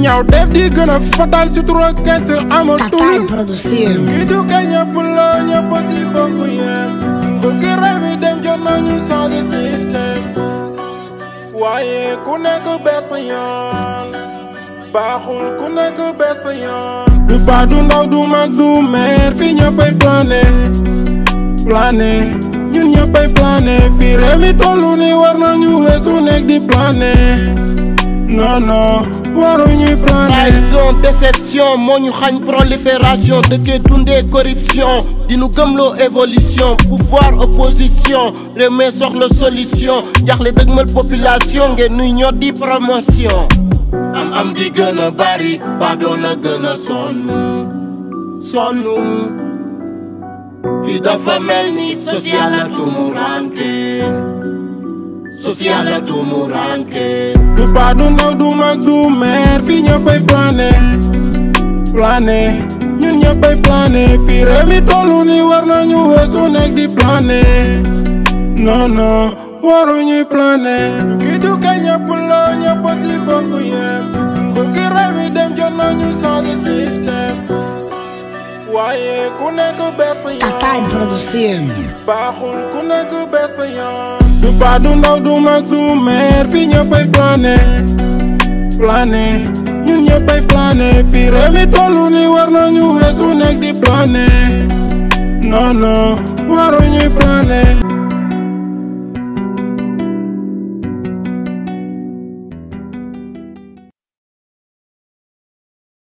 ñaaw def di gën a fatal si trop kese amatul ki du kay ñëpp la ñëpp si bokk yem bu ki rey mi dem jot nañu changer système waaye ku nekk ber sa yoon baaxul ku nekk ber sa yoon du baax du ndaw du mag du meer fi ñëppay plané ñun ñëppay plané fi réew mi tollu ni war nañu weesu nekk di plané non waruñuy plané. trahison déception moo ñu xañ prolifération dëkkee dundee corruption di nu gëmloo évolution pouvoir opposition réew mi soxla solution jaxle dëgmal population ngeen nuy ñoo di promotion am di gën a bari badoo la gën a sonn fi dafa mel ni social la tumuranke du baax du ndaw du mag du meer fi ñëppay plané ñun ñëppay plané fi réew mi tollu ni war nañu weesu nekk di plané non waruñuy plané du ki du kay ñëpp la ñëpp si bokk yem bu ki rey mi dem jot nañu changer système waaye ku nekk ber sa yoon baaxul ku nekk ber sa yoon du baax du ndaw du mag du meer fi ñëppay plané ñun ñëppay plané fi réew mi tollu ni war nañu weesu nekk di plané non waruñuy plané